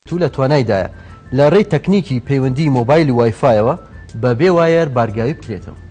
تو لە توانایدایە لە ڕێی تەکنیکی پەیوەندی مۆبایل و وایفایەوە بە بێ وایر بارگاوی بکرێتەوە.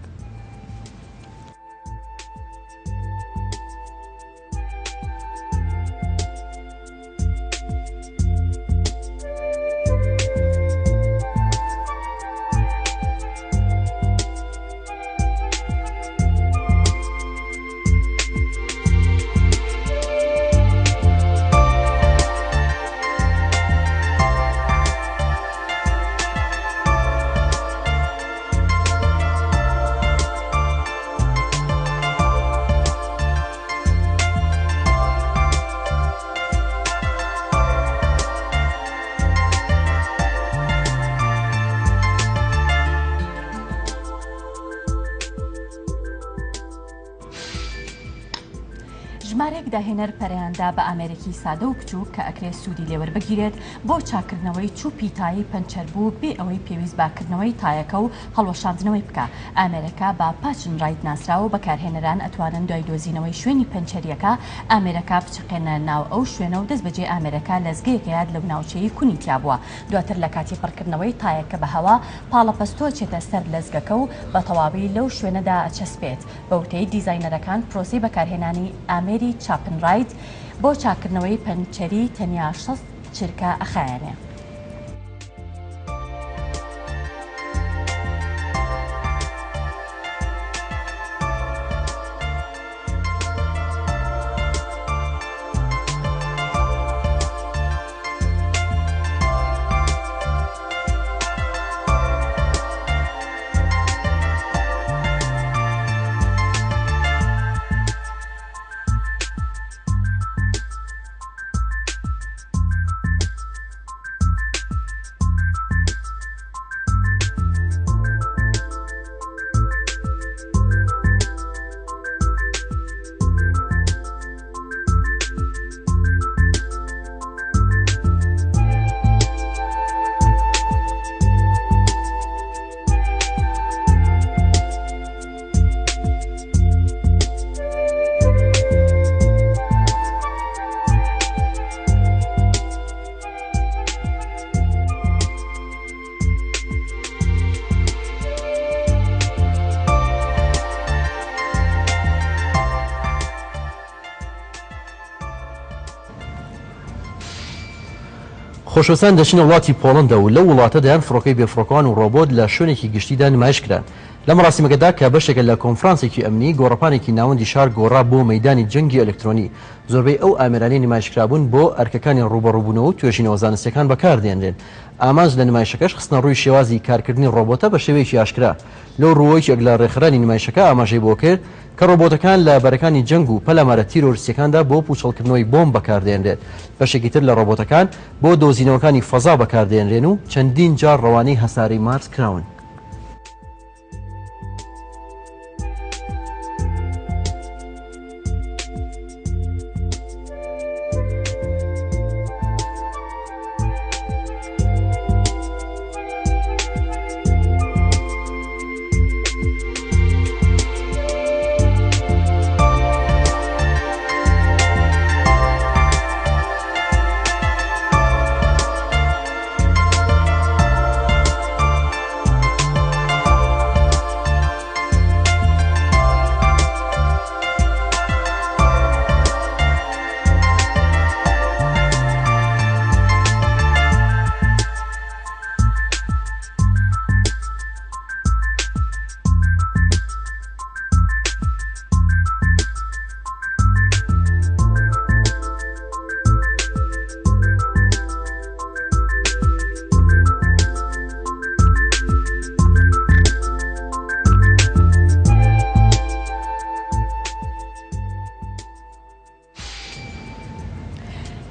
ژمارەیەک داهێنەر پەرەیاندا بە ئامێرێکی سادە و بچووک کە ئەکرێت سوودی لێوەربگیرێت بۆ چاکردنەوەی چووپی تایی پەنچەر بوو بێ ئەوەی پێویست باکردنەوەی تایەکە و هەڵوەشاندنەوەی بکە. ئامێرەکە با پاچن ڕایت ناسراوە بەکارهێنەران ئەتوانن دوای دۆزینەوەی شوێنی پەنچەریەکە ئامێرەکە بچقێنە ناو ئەو شوێنە و دەست بەجێ ئامێرەکە لەزگەیەکە یاد لەو ناوچەیی کونی تیا بووە. دواتر لە کاتی پڕکردنەوەی تایەکە بە هەوا پاڵەپەستۆ چێتە سەر لەزگەکە و بە تەواوی لەو شوێنەدا ئەچەسپێت. بە وتەی دیزاینەرەکان پرۆسی بەکارهێنانی ئامێری چاپن ڕایت بۆ چاکردنەوەی پەنچەری تەنیا 6 چرکە ئەخایەنێ. خۆشەویستان دەچنە وڵاتی پۆڵەندا و لەو وڵاتەدایان فڕۆکەی بێفڕۆکەوان و ڕۆبۆت لە شوێنێکی گشتیدا نمایش کران. لە مەراسیمەکەدا کە بەشێکە لە کۆنفرانسێکی ئەمنی گۆڕەپانێکی ناوەندی شار گۆڕا بۆ مەیدانی جەنگی ئەلکترۆنی. زۆربەی ئەو ئامێرانەی نمایشکرابوون بۆ ئەرکەکانی ڕوبەڕووبوونەوە و توێژینەوە زانستیەکان بەکاردێنرێن. ئامانج لە نمایشەکەش خستنە ڕووی شێوازی کارکردنی ڕۆبۆتە بە شێوەیەکی ئاشکرا. لەو ڕووەیەک لە ڕێکخراوی نمایشەکە ئاماژەی بۆ کرد کە ڕۆبۆتەکان لە بەرەکانی جەنگ و پەلامارە تیرۆریستیەکاندا بۆ پوچەڵکردنەوەی بۆمب بەکاردێنرێت. بەشێکی تر لە ڕۆبۆتەکان بۆ دۆزینەوەکانی فەزا بەکاردێنرێن و چەندین جار ڕەوانەی هەساری مارس کراون.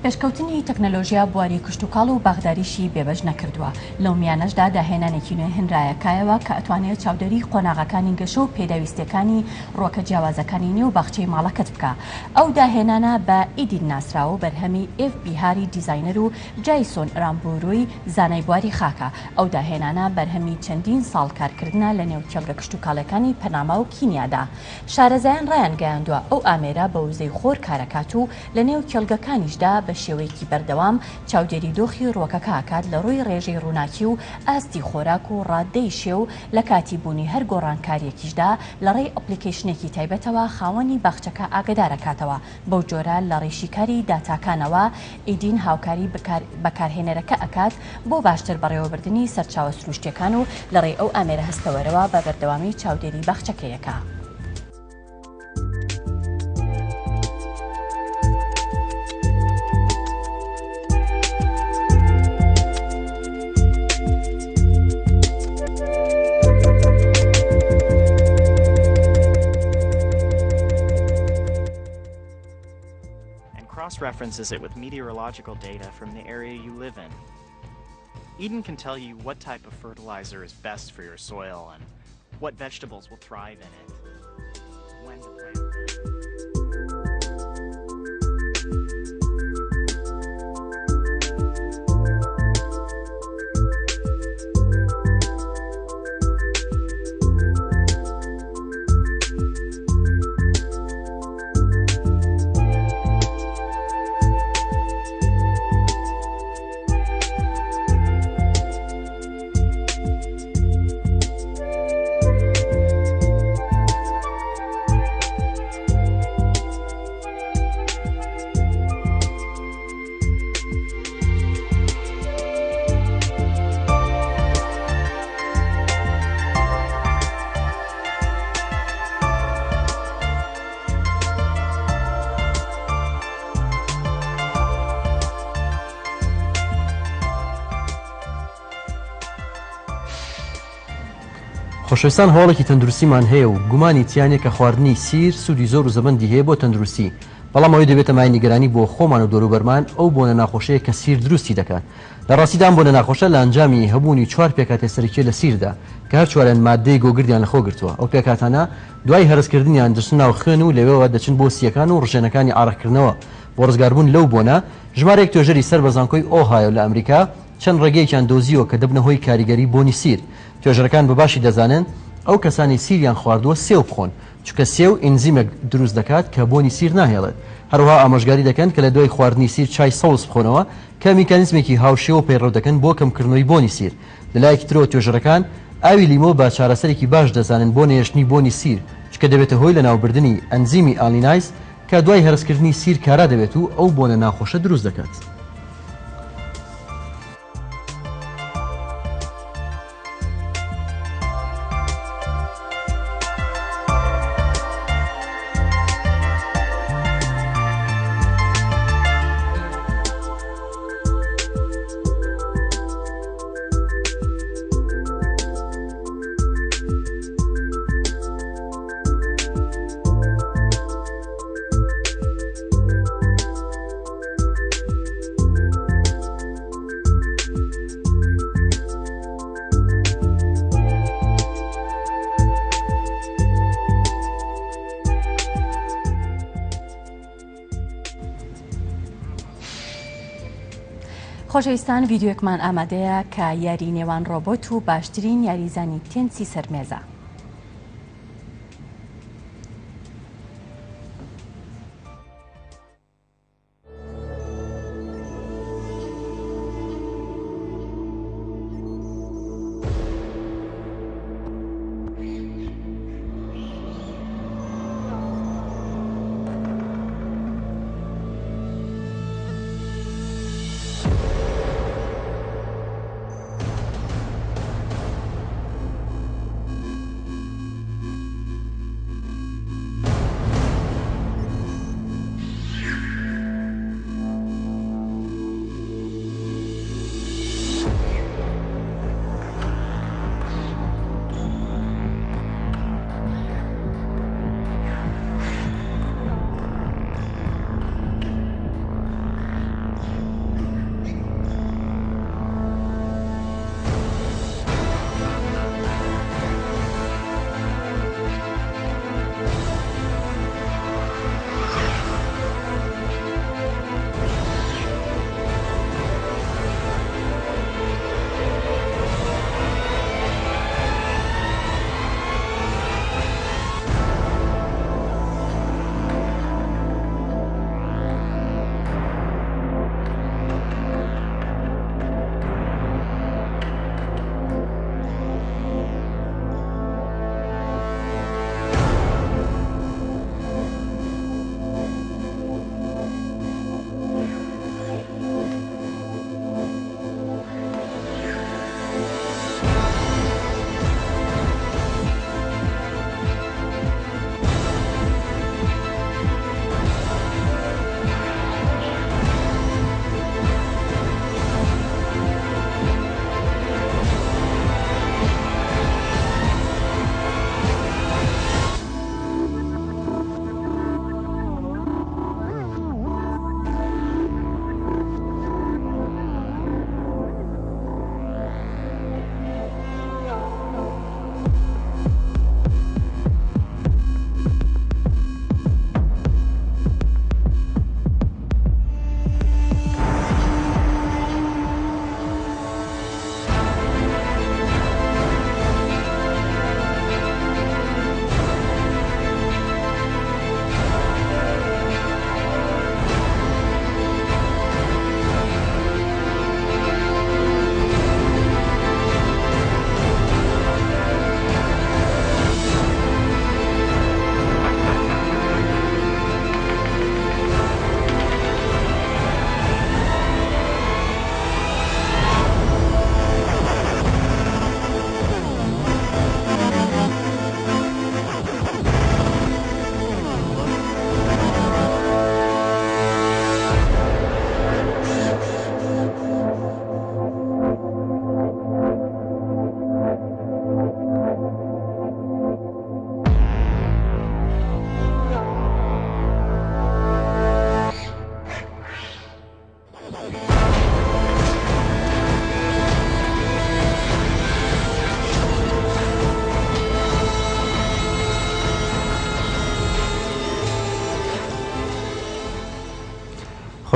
پێشکەوتنی تەکنەلۆژیا بواری کشتتوکاڵ و باغداریشی بێبەش نەکردووە. لەو میانەشدا داهێنانێکی نوێ هێنرایەکایەوە کە ئەتوانێت چاودێری قۆناغەکانی گەشە و پێداویستەکانی ڕۆکە جیاوازەکانی نێو باخچەی ماڵەکەت بکە. ئەو داهێنانە بە ئیدین ناسراوە و بەرهەمی ئف بیهاری دیزاینەر و جایسۆن رامبۆروی زانای بواری خاکە. ئەو داهێنانە بەرهەمی چەندین ساڵ کارکردنە لە نێو کێڵگە کشتتوکاڵەکانی پەناما و کینیادا. شارەزایان ڕایان گەیاندووە ئەو ئامێرە بە وزەی خۆر کارەکات و لە نێو کێڵگەکانیشدا بە شێوەیەکی بەردەوام چاودێری دۆخی ڕووەکەکە ئاکات لە ڕووی ڕێژەی ڕووناکی و ئاستی خۆراک و ڕاددەی شێو لە کاتی بوونی هەر گۆڕانکاریەکیشدا لە ڕێی ئەپلیکیشنێکی تایبەتەوە خاوەنی باخچەکە ئاگدارەکاتەوە. بەو جۆرە لە ڕێشیکاری داتاکانەوە ئیدین هاوکاری بەکارهێنەرەکە ئەکات بۆ باشتر بەڕێوەبردننی سەرچاوە سروشتیەکان و لە ڕێی ئەو ئامێرە هەستەوەرەوە بە بەردەوامی چاودێری باخچەکەیەکە. Cross-references it with meteorological data from the area you live in. Eden can tell you what type of fertilizer is best for your soil and what vegetables will thrive in it. When to plant them. خۆشەویستان هەواڵێکی تەندروستیمان هەیە و گومانی تیانێک کە خواردنی سیر سوودی زۆر و زەبەندی هەیە بۆ تەندروستی، بەڵام ئەوەی دەبێتە مای نیگەرانی بۆ خۆمان و دەوروبەرمان ئەو بۆنە ناخۆشەیە کە سیر دروستی دەکات. لە ڕاستیدا بۆنە ناخۆشە لە ئەنجامی هەبوونی 4 پێکاتێ سەرەکیە لە سیردا کە هەر چوارەن مادەی گۆگردیان لەخۆ گرتووە. ئەو پێکاتانە دوای هەرسکردنیان دەچن ناو خوێن و لەوێەوە دەچن بۆ سیەکان و ڕژێنەکانی ئاڕەخکردنەوە. بۆ ڕزگاربوون لەو بۆنە ژمارەیەک توێژەری سەر بە زانکۆی ئۆهایۆ لە ئەمریکا چەند ڕێگەیەکیان دۆزیەوە کە دەبنە هۆی کاریگەری بۆنی سیر. توێژەرەکان بەباشی دەزانن ئەو کەسانی سیریان خواردووە سێو بخۆن، چونکە سێو ئینزیمێک دروست دەکات کە بۆنی سیر ناهێڵێت. هەروەها ئامۆژگاری دەکەن کە لە دوای خواردنی سیر چای سەوز بخۆنەوە کە میکانیزمێکی هاوشێوە پەیڕەو دەکەن بۆ کەمکردنەوەی بۆنی سیر. لەلایەکی ترەوە توێژەرەکان ئاوی لیمۆ بە چارەسەرێکی باش دەزانن بۆ نێشتنی بۆنی سیر، چونکە دەبێتە هۆی لە ناوبردننی ئەنزیمی ئالینایز کە دوای هەرسکردنی سیر کارا دەبێت و ئەو بۆنە ناخۆشە دروست دەکات. خۆشەویستان ڤیددیوەکمان ئامادەیە کە یاری نێوان ڕۆبۆت و باشترین یاریزانی تێنسی سەرمێزە.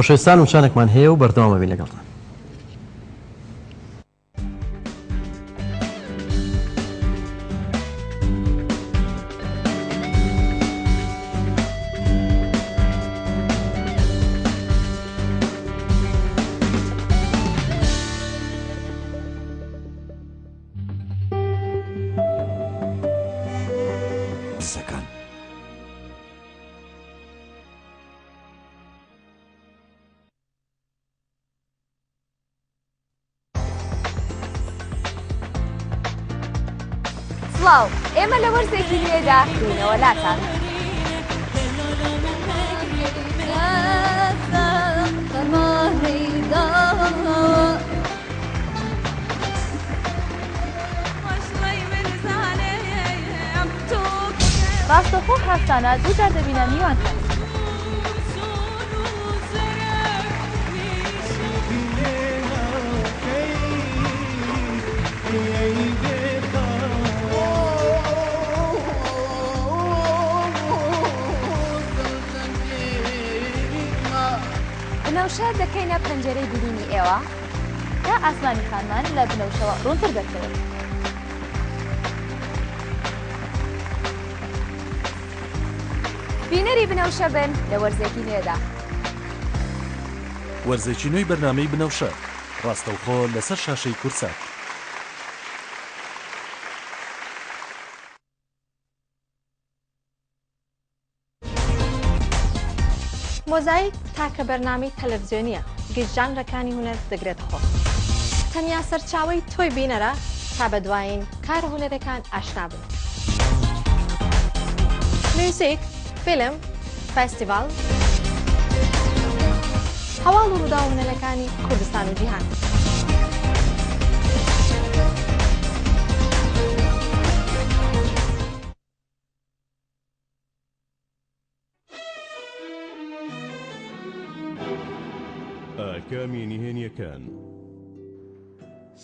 خۆشەویستان و چانێکمان هەیە و بەردەوامە بین لەگەڵتان. سڵاو، ئێمە لە وەرزێکی نوێدا بووینەوە لاتان. ڕاستەخۆ هەفتانە دووجار دەبینە میوان کەس. بنەوشە دەکەینە پەنجەرەی ببینی ئێوە تا ئاسمانی خانمان لە بنەوشەوە ڕوونتر دەکەوێت. بینەری بنەوشە بن لە وەرزێکی نوێدا. وەرزێکی نوێی بەرنامەی بنەوشە ڕاستەوخۆ لەسەر شاشەی کورسات. مۆزاییک تاکە بەرنامەی تەلەڤیزیۆنیە گەیشتجانرەکانی هونەر دەگرێتە خۆ. تەنیا سەرچاوی تۆی بینەرە تا بە دوایین کار هونەرەکان ئاشنا بن. میوزیک، فیلم، فەستیڤاڵ، هەواڵ و ڕوودا هونەرەکانی کوردستان و جیهان. ئاکامی نهێنیەکان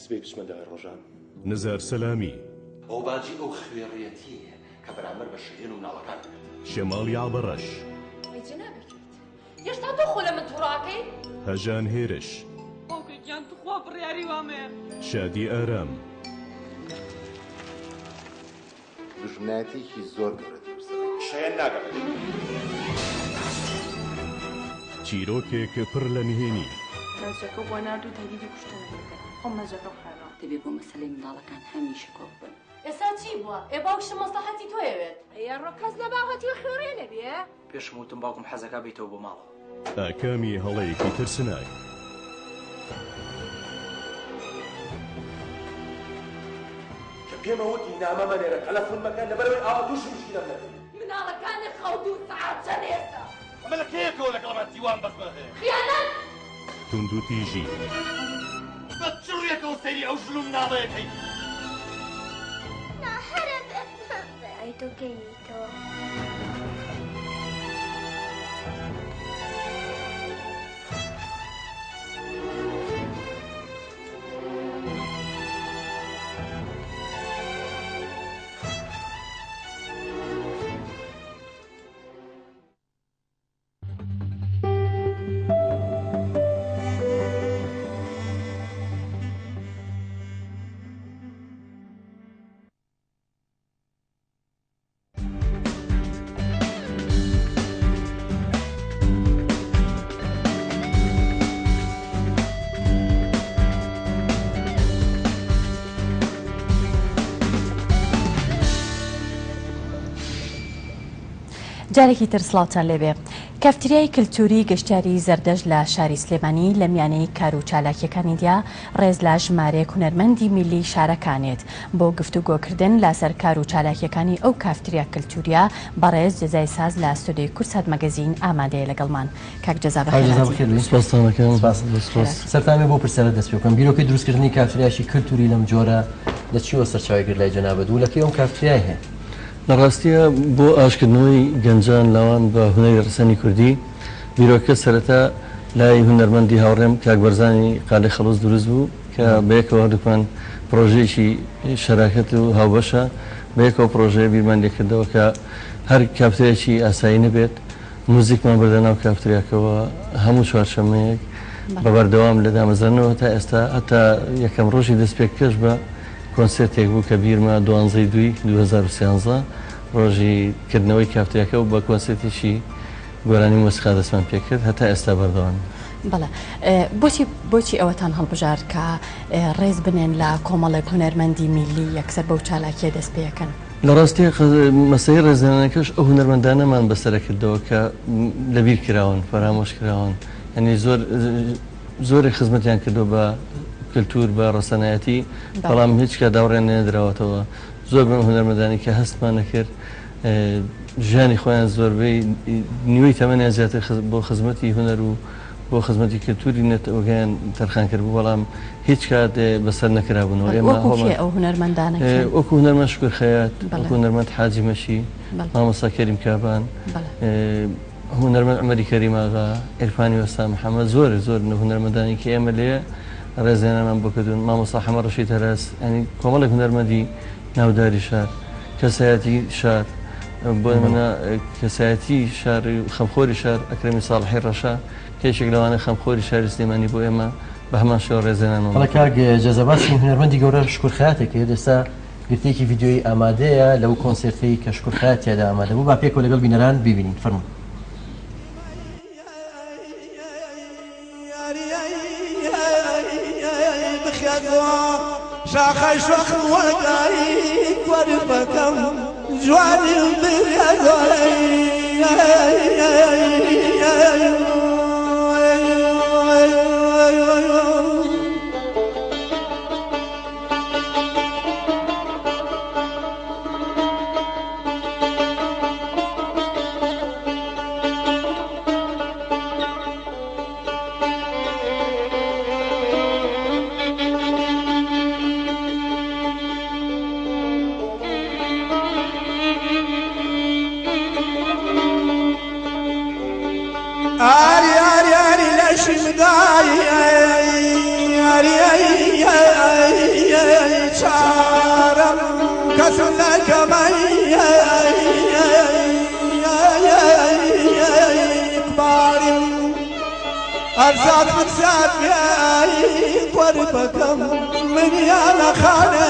سبەی بچمەدای ڕۆژان نزار سەلامی ئەو باجی ئەو خوێڕیەتی کە بەرامبەر بە شەهێن و مناڵەکان شەماڵی عابەڕەش هێشتا تۆ خۆ لە من تووڕاکەی هەژان هێرش ئۆکەیان توخوا بڕیاری وامەیە شادی ئارام دژمنایەتێکی زۆر گەورە شەیان ناگەڕێت چیرۆکێک پڕ لە نهێنی ناوچەکە بۆ نردوو تەریدی کوشتنەکە ئەو مەجەکە خانەوە دەبێ بۆ مەسەلەی منداڵەکان هەمیشە کۆک بن. ئێستا چی بووە؟ ئێ باوکشە مەسلحەتی تۆیەوێت ئەیە ڕۆکەس لە باوەتی خوێڕێ نەبێ پێشم وتم باوکم حەزەکە بیتەوە بۆ ماڵەوە. ئاکامی هەڵەیەکی ترسناک کە پێمە وتی نامەمەنێرە تەلەفۆنمەکان لەبەرەوەی ئاوا تووشی مشکلەم نەبێت مناڵەکانی خەوت و سەعات چەند ئێستا ئەمە لە کێیەکەوە لەگەڵمان دیوان بەسمە هەیە خیانەت تونند و تیژی بە چڕێکەوە سەیری ئەو ژن و مناڵەیەکەی ئەی تۆ گەیتەوە جارێکی تر سڵاوتان لێبێ. کافتریای کلتوری گەشتیاری زەردەژ لە شاری سلێمانی لە میانەی کار و چالاکیەکانی دیا ڕێز لە ژمارەیەک هونەرمەندی میلی شارەکانێت بۆ گفتوگۆکردن لەسەر کار و چالاکیەکانی ئەو کافتریا کلتوریە بەڕێز جەزای ساز لە ستودیۆی کورسات مەگەزین ئامادەیە لەگەڵمان. کاک جەزا سەرتامێ بۆ پرسیارە دەست پێ بکەم بیرۆکەی دروستکردنی کافتریاشی کلتوری لەم جۆرە لە چیوە سەرچاوەگر لای جەنابەت و لەکەی ئەم کافتریای هەیە؟ لە ڕاستیە بۆ ئاشکردنەوەی گەنجان لاوان بە هونەری ڕسەنی کوردی بیرۆکە سەرەتا لای هونەرمەندی هاوڕێم کاک بەرزانی قاڵی خەڵوز دروست بوو کە بەیەکەوە هەردووکمان پرۆژەیەکی شەراکەت و هاوبەشە بەیەکەوە پرۆژەیە بیرمان لێکردەوە کە هەر کافترێکی ئاسایی نەبێت موزیکمان بردە ناو کافتریاکەوە هەموو چوارشەمەیەک بە بەردەوام لە دامەزانەوە تا ئێستا هەتا یەکەم ڕۆژی دەستپێککەش بە کۆنسرتێک بوو کە بیرمە 12/2/2013 ڕۆژی کردنەوەی کافتریاکە و بە کۆنسرتێکی گۆرانی مۆسیقا دەستمان پێکرد هەتا ئێستا بەردەوام. بەڵێ بۆچی ئەوەتان هەڵبژار کە ڕێز بنێن لە کۆمەڵێک هونەرمەندی میلی یەکسەر بەو چالاکیە دەست پێەکەن؟ لە ڕاستی مەسەی ڕێزێنانەکەش ئەو هونەرمەندانەمان بەسەرکردەوە کە لەبیر کراون فەرامۆش کراون ینی زۆری خزمەتیان کردو بە کللتور بە ڕەسەنایەتی بەڵام هیچ کە داوڕێن نێدراوەتەوە زۆر بەم هونەرمەندانی کە هەستمان نەکرد ژیانی خۆیان زۆربەی نیوەی تەمەنیان زیاتر بۆ خزمەتی هونەر و بۆ خزمەتی کللتوری نێتەوەگەیان تەرخان کرد بوو بەڵام هیچ کات بەسەر نەکرابوونەوە ئەو هونەرمەندانە وەکو هونەرمەند شکر خەیات وەکو هونەرمەند حاجی مەشی مامۆستا کەریم کابان هونەرمەند عومەری کەریماغا عیرفانی وەستا محەممەد زۆر هونەرمەندانی کە ئێمە لێ ڕێزێنەمان بۆ کردوون مامۆستا حەمە ڕەشید هەرس ینی کۆمەڵێک هونەرمەندی ناوداری شار کەسایەتی شار بۆ منە کەسایەتی شار خەمخۆری شار ئەکرەمی ساڵحی ڕەشا کێشێک لەوانە خەمخۆری شاری سلێمانی بۆ ئێمە بە هەمان شێوە ڕێزێنانەوە. بەڵێ کاک جەزەباسی هونەرمەندی گەورە شکر خەیاتێکی ئێستا گرتێکی ڤیدیۆی ئامادەیە لەو کۆنسرتی کە شکر خەیات تێدا ئامادە بوو با پێکەوە لەگەڵ بینەران ببینین فەرموو. شاخەی شوخم وەگاری وەربەکەم جوانی أرزاق بتساعد بياي قربكم من يانا خاني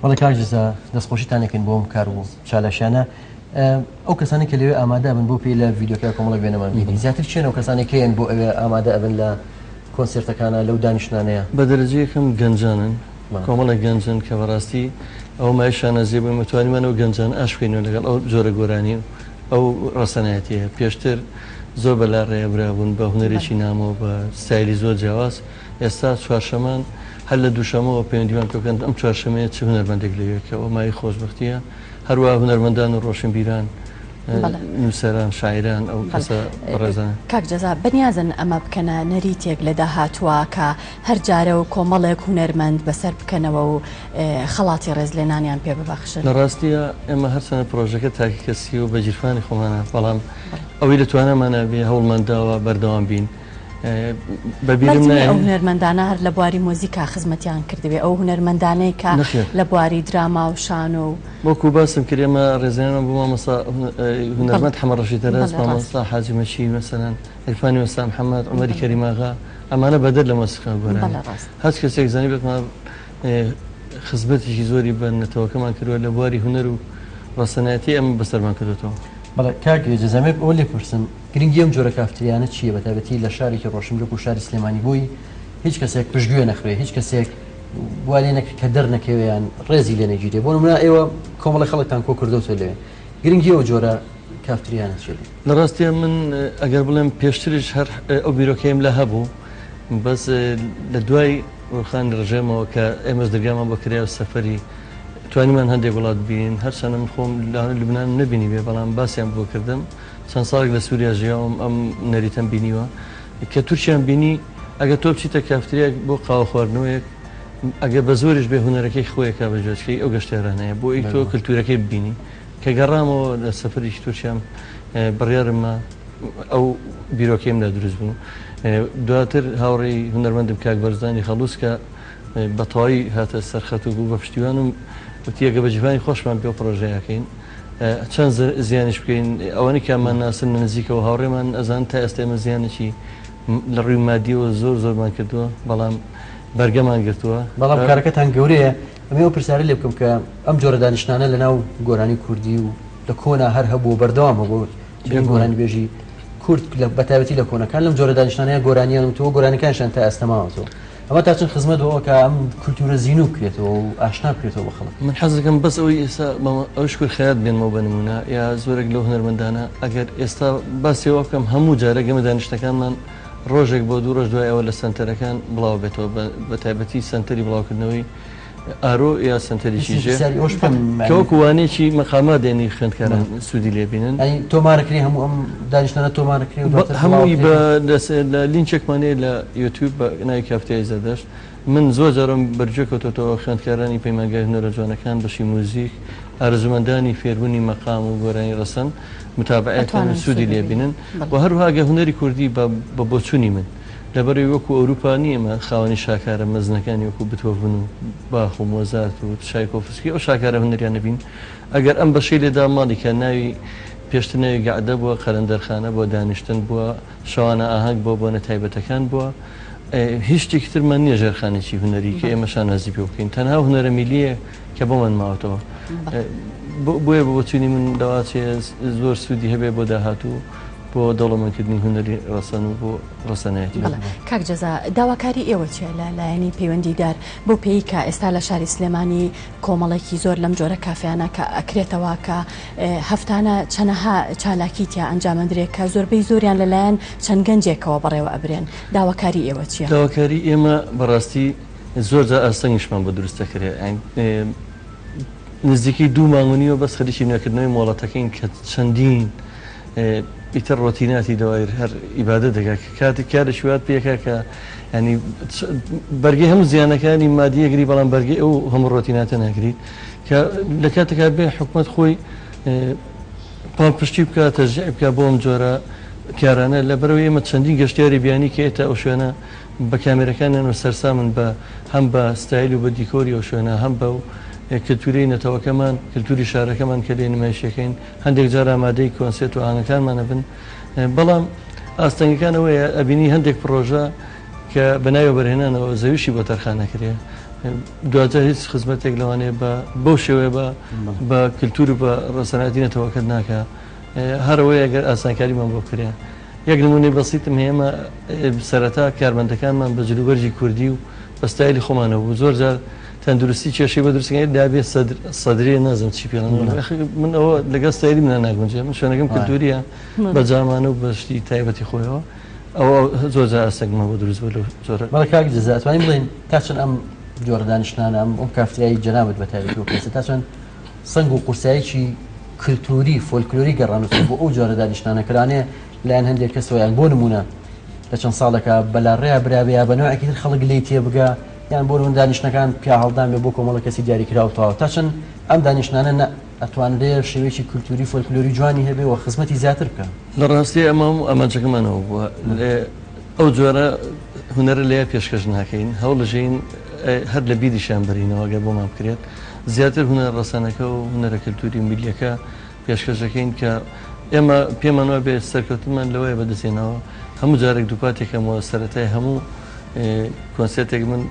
بەڵێ کاک جەزا دەستخۆشیتانێکن بۆم کار و چالەشانە ئەو کەسانی کە لەوێ ئامادە بن بۆ پێی لە ڤیدیۆکە کۆمەڵە بێنەمان بینین زیاتر چێن ئەو کەسانێک هەیەن بۆ ئەوێ ئامادە ئەبن لە کۆنسرتەکانە لەو دانیشتانەیە بە دەرەجەیەکەم گەنجانن کۆمەڵێک گەنجن کە بەڕاستی ئەو مایشانە زیێبووی متوانیمانەوە گەنجان ئاشکەینەوە لەگەڵ ئەو جۆرە گۆرانی ئەو ڕەسەنایەتیە پێشتر زۆر بەلا ڕێبرابوون بە هونەرێکی نامەوە بە ستایلی زۆر جیاواز ئێستا چوارشەمان هەر لە دووشەمەوە پەیوەندیمان پێکەن ئەم چوارشەمەیە چ هونەرمەندێک لەوێکەوە مای خۆشبەختیە هەروە هونەرمەندان و ڕۆشنبیران نووسەران شاعران ئەو کەسە ڕێزانە. کاک جەزا بەنیازن ئەمە بکەنە نەریتێک لە داهاتوە کە هەر جارە و کۆمەڵێک هونەرمەند بەسەر بکەنەوە و خەڵاتی ڕێزلێنانیان پێ ببەخشن. لە ڕاستیە ئێمە هەرچەنە پرۆژەکە تاکی کەسی و بە جیرفانی خۆمانە بەڵام ئەوەی دەتوانەمانە بێ هەوڵمەنداوە بەردەوام بین. بەبیرم ئەو هونەرمەندانە هەر لە بواری مۆزیکا خزمەتیان کردوێ ئەو هونەرمەندانەی کە لە بواری دراما و شان و وەکو باسم کرد ئێمە ڕێزێنمان بۆ مامۆستا هونەرمەند حەمە ڕەشید هەرس مامۆستا حاجی مەشی مەسەلەن عیرفانی وەستا محەممەد عومەری کەریماغا ئەمانە بەدەر لە مۆسیقا گۆران هەچ کەسێک زانی بێتمان خزمەتێکی زۆری بە نەتەوەکەمان کردووە لە بواری هونەر و ڕاستەنایەتی ئەم بەسەرمان کردوێتەوە. بەڵێ کاک جەزەمێ ئەوە لێ پرسم گرنگی ئەم جۆرە کافتریانە چییە بەتابەتی لە شارێکی ڕۆشنبرۆک و شاری سلێمانی بووی هیچ کەسێک پشتگوێ نەخوێ هیچ کەسێک وارێنە کە دەرنەکەویان ڕێزی لێ نەگیرێ بۆ نمونە ئێوە کۆمەڵی خەڵکتان کۆ کردوتە لەوێ گرنگی ئەو جۆرە کافتریانە چێت؟ لە ڕاستیە من ئەگەر بڵێم پێشترش هەر ئەو بیرۆکەیم لە هەبوو بەس لە دوای ڕوخان ڕژێمەوە کە ئێمەش دەرگامان بۆ کریا و سەفەری توانیمان هەندێک وڵات بین هەرچەنە من خۆم لەبنان نبینی بێ بەڵام باسییان بۆ کردم چەند ساڵێک لە سووریا ژیاوم ئەم نەریتەم بینیوە کە تورکیان بینی ئەگە تۆ بچیتە کافتریاک بۆ قاوە خواردنەوەیەک ئەگە بە زۆریش بێ هونەرەکەی خۆیەکە بە جۆچکەی ئەو گەشتێرانەیە بۆ ئەی تۆ کللتورەکەی ببینی کە گەڕامەوە لە سەفەرێکی تورکیام بڕیارمە ئەو بیرۆکەیمدا دروست بوو دواتر هاوڕێی هونەرمەندم کاک بەرزانی خەڵوس کە بە تەواوی هاتە سەرخەت و بوو بە پشتیوانم وتیەگە بە جیهانی خۆشمان پێ پرۆژەیەکەین چەند زیانش بکەین ئەوەی کامان ناسن نزیکەوە هاوڕێمان ئەزان تا ئێستا ئێمە زیانێکی لە ڕووی مادیەوە زۆرمان کردووە بەڵام بەرگەمان گرتووە بەڵام کارەکەتان گەورەیە ئەمێ پرسیارە لێ بکەم کە ئەم جۆرە دانیشتانە لە ناو گۆرانی کوردی و لە کۆنا هەر هەبوو بەردەوامە بۆ گۆرانی بێژی کورد بەتابەتی لە کۆنەکان لەم جۆرە دانیشتانەیە گۆرانیان وتەوە گۆرانەکانشان تا ئێستاماوەتەوە ئەمە تا چەند خزمەتەوە کە ئەم کولتورە زیینوو بکرێتەوە و ئاشنا بکرێتەوە بە خەڵک. من حەزەکەم بەس ئەوەی ئێستا ئەوش کورد خەیات بێنمەوە بە نمونە یا زۆرێک لەو هونەرمەندانە ئەگەر ئێستا باسیەوە بکەم هەموو جارە گەمە دانیشتەکانمان ڕۆژێک بۆ دوو ڕۆژ دوای ئەوە لە سنتەرەکان بڵاو بێتەوە بە تایبەتی سنتەری بڵاوکردنەوەی ئارۆ یا سنتەریشی کەوەکووانێکی مەقامات دێنی خوێندکاران سوودی لێبینن تۆمارەکری هەموو ئەم دانیشتانە تۆمارەکری هەمووی لە لینچێکمانەیە لە یوتیوب بە ناوی کافتیای زەردەشت من زۆر جارم بەرجێکەوتەوە خوێندکارانی پەیمانگای هونەرە جوانەکان بەشی موزیک ئارزومەندانی فێربوونی مەقام و گۆرانی ڕەسەن متابعەتان سوودی لێبینن و هەروەها هونەری کوردی بە بۆچوونی من لەبەرەوەی وەکو ئەوروپا نیەمە خاوەنی شاکارە مەزنەکانی وەکو بتۆڤن و باخ و مۆزارت و شایکۆفسکی ئەو شاکارە هونەریان نەبین ئەگەر ئەم بەشەی لێدا ماڵی کە ناوی پێشتر ناوی گەعدە بووە قەلەندەرخانە بۆ دانیشتن بووە شەوانە ئاهەنگ بۆ نەتایبەتەکان بووە هیچ شتێکی ترمان نییە ژێرخانێکی هونەری کە ئێمەشان نازی پێ بکەین تەنها هونەرە میلیە کە بۆمان ماوەتەوە بۆیە بۆچوونی من داواچێ زۆر سوودی هەبێ بۆ داهاتوو بۆ دەوڵەمەندکردنی هونەری ڕەسەن و بۆ ڕەسەنایەتی. کاک جەزا داواکاری ئێوە چێ لە لایەنی پەیوەندیدار بۆ پێی کە ئێستا لە شاری سلێمانی کۆمەڵێکی زۆر لەم جۆرە کافیانە کە ئەکرێتەوە کە هەفتانە چەنەها چالاکیتیا ئەنجامەندرێت کە زۆربەی زۆریان لەلایەن چەند گەنجێکەوە بەڕێوە ئەبرێن داواکاری ئێوە چییە؟ داواکاری ئێمە بەڕاستی زۆر جا ئاستەنگیشمان بۆ دروستەکرێت نزیکی دوو مانگونیەوە بەس خەریکی نوێکردنەوەی مۆڵەتەکەین کە چەندین ئیتر ڕۆتیناتی داوایر هەر ئیبادە دەکات کاتێک کارە شوات پێکە کە ینی بەرگی هەموو زیانەکانی مادیەگری بەڵام بەرگی ئەو هەموو ڕۆتیناتە ناگریت کە لە کاتێکا بێ حکوومەت خۆی پاڵپشتی بکات تەشجیع بکات بۆ ئەم جۆرە کارانە لەبەرەوەی ئێمە چەندین گەشتیاری بیانی کە ئێتا ئەو شوێنە بە کامێرەکانیان و سەرسامن بە هەم بە ستایل و بە دیکۆری ئەو شوێنە هەم بە کللتوری نەتەوەکەمان کللتوری شارەکەمان کە لێ نمایشەکەین هەندێک جار ئامادەی کۆنسێت و ئاهەنگەکانمانە بن بەڵام ئاستەنگەکانەوەی ئەبینی هەندێک پرۆژە کە بەناوی بەرهێنانەوە زەویشی بۆ تەرخانەکرێ دواتر هیچ خزمەتێک لەوانەیە بەو شێوەیە بە کللتور و بە ڕەسەناتی نەتەوەکرد ناکە هەرەوەی ئەگەر ئاسانکاریمان بۆ کرێ یەک نمونەی بەسیتم هەیەمە سەرەتا کارمەندەکانمان بە جلوبەرجی کوردی و بە ستایلی خۆمانەوە بوو زۆر جار تەندروستی کێشەی بە دروستەکەی دابێت سەدرێ نازم چی پێڵ من ئەوە لەگەڵ ستایلی منە ناگونجێ من شوێنەکەم کللتوریە بە جامانە و بەشتی تایبەتی خۆیەوە ئەوە زۆر ئاستەگمە بۆ دروست بە زۆر بەڵێ کاک جەزا ئەتوانین بڵێن تا چەند ئەم جۆرە دانیشتانە ئەم کافتریایی جەنابەت بە تایبەتی و پێسە تا چەند سەنگ و قورسایەکی کللتوری فۆلکلۆری گەڕانوتە بۆ ئەو جۆرە دانیشتانەکرانێ لایەن هەندێک کەسەوەیان بۆ نمونە لە چەند ساڵێکە بەلاڕێیا برابەیە بە نوعێکی تر خەڵک لی تێبگا یان بۆ دانیشتەکان پیا هەڵدان بێ بۆ کۆمەڵە کەسی دیاریکراوتەوە تا چەند ئەم دانیشتانە ئەتوانرێ شێوەیەکی کولتوری فۆلکلۆری جوانی هەبێ و خزمەتی زیاتر بکەن لە ڕاستی ئەمانچەکەمانەوە بووە ئەو جۆرە هونەرە لێ پێشکەش ناکەین هەوڵژین هەر لە بیریشان بەرینەوە گە بۆمان بکرێت زیاتر هونەر ڕەسەنەکە و هونەرە کللتوری میلیەکە پێشکەشەکەین کە ئێمە پێمانەوە بێ سەرکەوتمان لەوەیە بەدەستێنەوە هەموو جارێک دووپاتێکەمەوە سەرەتای هەموو کۆنسێرتێک من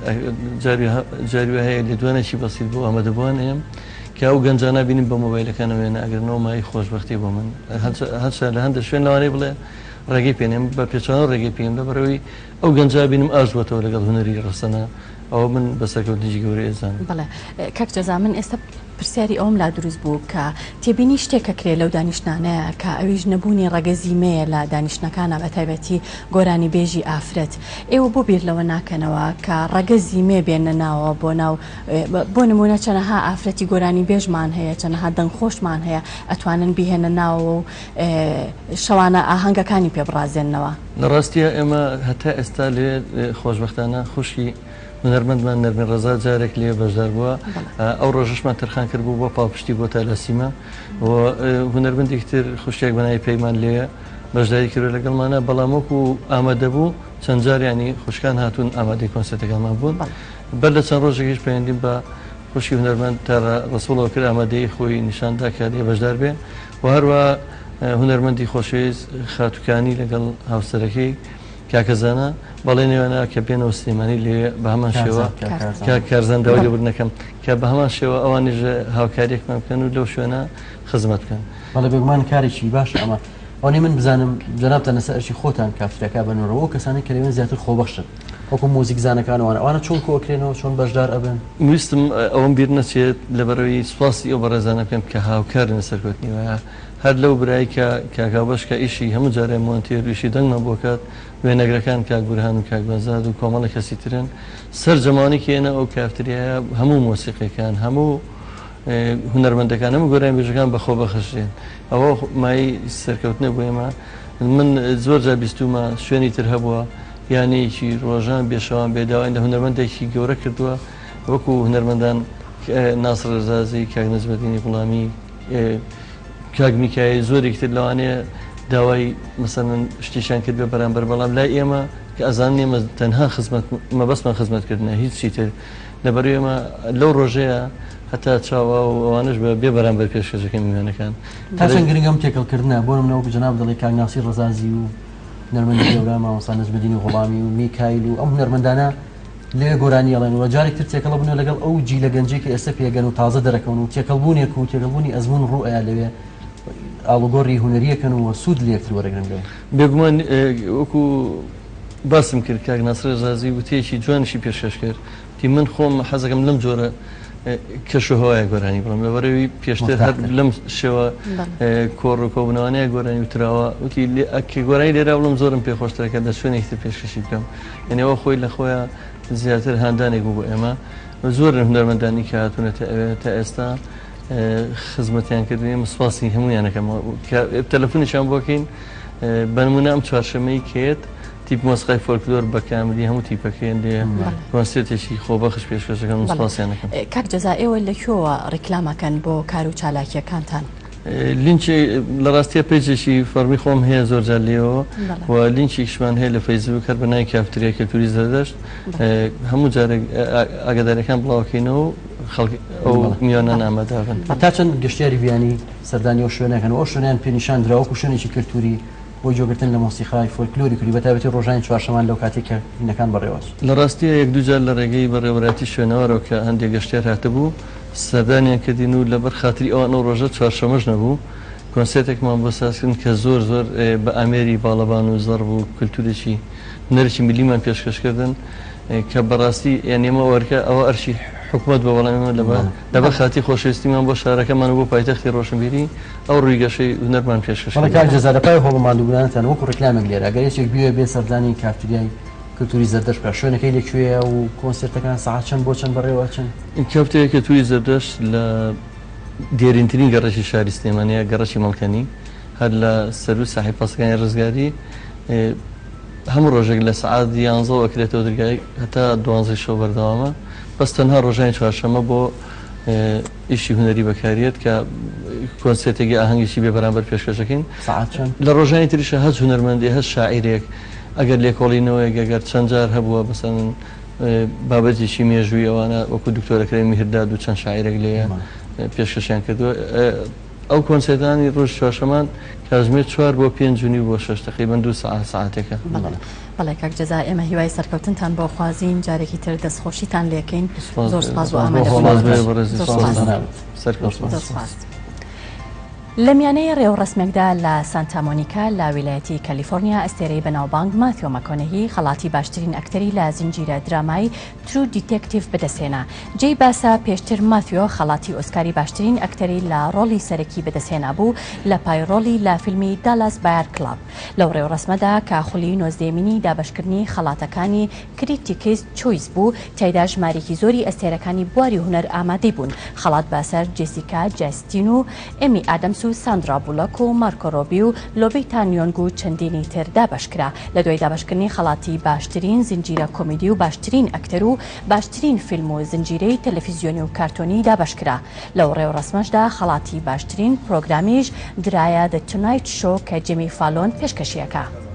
جاری هەیە لە دوانێکی بەسیط بۆ ئامادەبووان هەیە کە ئەو گەنجانە بینیم بە مۆبایلەکانەوێ ناگرنەوە مای خۆشبەختی بۆ من هەرچە لە هەندێک شوێن لەوانەیە بڵێ ڕێگەی پێێنم بە پێچانە ڕێگەی پێم لەبەرەوەی ئەو گەنجا بینم ئاژوەتەوە لەگەڵ هوەری ڕستەنە ئەوە من بەسەرکەوتنیی گەورەی ئێزان. بەڵێ کاک جەزا من ئێستا پرسیاری ئەوم لا دروست بوو کە تێبینی شتێکە کرێ لەو دانیشتانەیە کە ئەویش نەبوونی ڕەگەزیمەیە لە دانیشتەکانە بە تایبەتی گۆرانی بێژی ئافرەت ئێوە بۆ بیر لەوە ناکەنەوە کە ڕەگەزیمێ بێنە ناوە بۆ نمونە چەنەها ئافرەتی گۆرانی بێژمان هەیە چەنەها دەنگخۆشمان هەیە ئەتوانن بهێنە ناوە و شەوانە ئاهەنگەکانی پێبڕازێنەوە. لە ڕاستیە ئێمە هەتا ئێستا لێ خۆشبەختانە خوشی هونەرمەندمان نەرمین ڕەزا جارێک لێ بەشدار بووە ئەو ڕۆژەشمان تەرخان کرد بوو بۆ پاڵپشتی بۆ تالەسیمە هونەرمەندێک تر خوشتێک بەناوی پەیمان لێ بەشداری کرد لەگەڵمانە بەڵام وەکو ئامادە بوو چەند جاریانی خوشکان هاتوون ئامادەی کۆنسەرتەکانمان بوون بەر لە چەند ڕۆژێکیش پەیوەندیم بە خوشی هونەرمەند تا ڕسوڵەوە کرد ئامادەی خۆی نیشاندا کە لێ بەشدار بێ و هەروە هونەرمەندی خۆشەویست خاتوکانی لەگەڵ هاوسەرەکەی کاکەزانە بەڵێ نێوانە کە بێنەوە سلێمانی لێ بە هەمان شێوە کارزاندەوە لێبوردنەکەم کە بە هەمان شێوە ئەوانیژ هاوکاریێکمان بکەن و لەو شوێنە خزمەت بکەن. بەڵێ بێگومان کارێکی باش ئەمە ئەوەی من بزانم جەنابتە لەسەر ئەرشی خۆتان کافتەکە بنەوە کەسانی کە لەوێن زیاتر خۆبەخشن وەکو مۆزیک زانەکانەوە ئەوانە چۆن کۆکرێنەوە چۆن بەشدار ئەبن. ویستم ئەوم بیر نەچێت لەبەرەوەی سوپاسی ئەو بەڕێزانە بکەم کە هاوکارن سەرکەوتنیوە هەر لەو برایی کە کاکاوبەشکە ئیشی هەموو جارێ مۆنتێرویشی دەنگمە بۆکات وێنەگرەکان کاک بورهان و کاک بەزاد و کۆمەڵی کەسی ترن سەر جەمانی کێنە ئەو کافتریایە هەموو مۆسیقیەکان هەموو هونەرمەندەکان هەموو گۆران بێژەکان بەخۆ بەخشێن ئەوە مای سەرکەوتنە بۆ ئێمە من زۆر جار بیستومە شوێنی تر هەبووە یانەیەکی ڕۆژان بێشەوان بێداوای لە هونەرمەندێکی گەورە کردووە وەکو هونەرمەندان ناسر ڕزازی کاک نەجمەدینی گوڵامی کاک میکایی زۆرێک تر لەوانەیە داوای مەسەڵەن شتیشان کرد بە بەرامبەر بەڵام لای ئێمە کە ئەزان ئێمە تەنها مەبەستمان خزمەتکردنە هیچی تر لەبەر ئێمە لەو ڕۆژەیە هەتا چاوە و ئەوانش بە بێ بەرامبەر پێشکەشەکە میوانەکان تا چەند گرنگەم تێکەڵکردنە بۆ منەوە جەناب دەڵێ کاک ناسی ڕزازی و هونەرمەندی گەورە مامۆستا نەجمەدینی گوڵامی و میکایل و ئەم هونەرمەندانە لێ گۆرانی ئەڵێن و جارێک تر تێکەڵە بوون لەگەڵ ئەو جیلە گەنجێک کە ئێستا پێگەن و تازە دەرەکەون و تێکەڵبوونێک و تێکەڵبوونی ئەزمون ڕوئەیە لەوێ ئاڵوگۆڕی هونەریەکەن و سوود لێکتر وەرەگرن لێ بێگومان وەکو باسم کرد کاک ناسر ڕزازی وتەیەکی جوانشی پێشکەش کرد تی من خۆم حەزەکەم لەم جۆرە کەشوهەوایە گۆرانی بڵم لەبەرەوەی پێشتر هەر لەم شێوە کۆڕ و کۆبنەوانەیە گۆرانی وتراوە وتی کە گۆرانی لێرا بڵم زۆرم پێخۆشترەکە لە شوێنێکتر پێشکەشی بکەم یعنی ئەوە خۆی لە خۆیان زیاتر هاندانێک بوو بۆ ئێمە زۆر هونەرمەندانی کە هاتوونەتە تا ئێستا خزمەتیان کردنی مسپاسی هەمویانەکەم تەلەفۆنیشان بۆکەین بەنمونە ئەم چوارشەمەی کێت تیپ مۆسیقای فۆلکلۆر بە کاملی هەموو تیپەکەیان لێ کۆنسێرتێکی خۆبەخش پێشکەشەکەم مسپاسیانەکەم. کاک جەزا ئێوە لەکوێوە ڕیکلامەکەن بۆ کار و چالاکیەکانتان؟ لینچی لە ڕاستیە پێیجێکی فەرمی خۆم هەیە زۆرجار لێەوە و لینچێکیشمان هەیە لە فەیسبوک هەر بەناوی کافتریا کەلتوری زەردەشت هەموو جارێک ئاگاداریەکان بڵاوکەینەوە و خەڵکی ئەو میوانان ئامادەبن. تا چەند گەشتیاری بیانی سەردانی ئەو شوێنەکەن ئەو شوێنیان پێنیشان درراوەکو شوێنێکی کەلتوری بۆ جۆگرتن لە مۆسیقای فۆلکلۆری کوردی بەتابەتی ڕۆژانی چوارشەمان لەو کاتێک کە هینەکان بەڕێوەچ. لە ڕاستیە یەک دوو جار لە ڕێگەی بەڕێوەبەتی شوێنەوەرەوە کە هەندێک گەشتیار هاتبوو سەردانیان کردین و لەبەر خاتری ئەوان ئەو ڕۆژە چوارشەمەش نەبوو کۆنسێرتێکمان بۆ سازکردن کە زۆر بە ئامێری باڵەبان و زەڕ بوو کولتورێکی هونەرێکی میلیمان پێشکەشکردن کە بەڕاستی یانێمە وەرکە ئەوە ئەرشی حکومت بە وەڵامیمە لەبەر خاتی خۆشەویستیمان بۆ شارەکەمان و بۆ پایتەختی ڕۆشنبیری ئەو ڕوویگەشەی هونەرمان پێشکەش کاک جەزا لە پای هەوڵماندووبوونانتان وەکو ڕیکلامێک لێرە ئەگەر یەکێک بوێ بێ سەردانی کافتریای کەلتوری زەردەشت بکە شوێنەکەی لەکوێیە و کۆنسێرتەکان سەعات چەند بۆ چەند بەڕێوە چەند؟ کافتریای کەلتوری زەردەشت لە دێرینترین گەڕەشی شاری سلێمانیە گەڕەشی مەڵکەنی هەر لە سەر و ساحی پاسەکانی ڕزگاری هەموو ڕۆژێک لە سەعات 11 ئەکرێتەوە دەرگای هەتا 12 شەو بەردەوامە بەس تەنها ڕۆژانی چوارشەمە بۆ ئیشی هونەری بەکارێت کە کۆنسێرتێکی ئاهەنگێکی بێ بەرامبەر پێشکەشەکەین لە ڕۆژانی تریشە هەست هونەرمەندی هەست شاعیرێک ئەگەر لێکۆڵینەوەیەک ئەگەر چەند جار هەبووە بەسەن بابەتێکی مێژووی ئەوانە وەکو دکتۆرەکرێ میهرداد و چەند شاعیرێک لێیە پێشکەشیان کردووە ئەو کۆنسێرتانی ڕۆژ چوارشەمان کاتژمێر 4 بۆ 5 بۆ 6 تقریبا 2 ساعتێکە. بەڵێ کاک جەزا ئێمە هیوای سەرکەوتنتان بۆ خوازین جارێکی تر دەستخۆشیتان لێکەین زۆر سپاس و ئامادە لە میانەی ڕێوڕسمێکدا لە سانتا مۆنیکا لە ویلایەتی کالیفۆرنیا ئەستێرەی بەناوبانگ ماتیۆ مەکۆنەهی خەڵاتی باشترین ئەکتەری لە زنجیرە درامایی ترو دیتێکتیڤ بەدەستهێنا. جێی باسا پێشتر ماتیۆ خەڵاتی ئۆسکاری باشترین ئەکتەری لە ڕۆڵی سەرەکی بەدەستهێنا بوو لە پای ڕۆڵی لە فیلمی دالاس بایر کلاب. لەو ڕێوڕسمەدا کاخولی 19مینی دابشکردنی خەڵاتەکانی کریتیکس چۆیس بوو، تایدا ژمارێکی زۆری ئەستێرەکانی بواری هونەر ئامادەی بوون. خەڵات باسەر جێسیکا جاستین و ئێمی ئادەمس و ساندرا بولۆک و مارکۆ ڕۆبی و لۆبی تانیۆنگ و چەندینی تر دابشکرا. لە دوای دابشکردنی خەڵاتی باشترین زنجیرە کۆمیدی و باشترین ئەکتەر و باشترین فیلم و زنجیرەی تەلەڤیزیۆنی و کارتۆنی دابشکرا. لەو ڕێوڕسمەشدا خەڵاتی باشترین پرۆگرامیش درایە The Tonight Show کە جیمی فالۆن پێشکەشیەکە.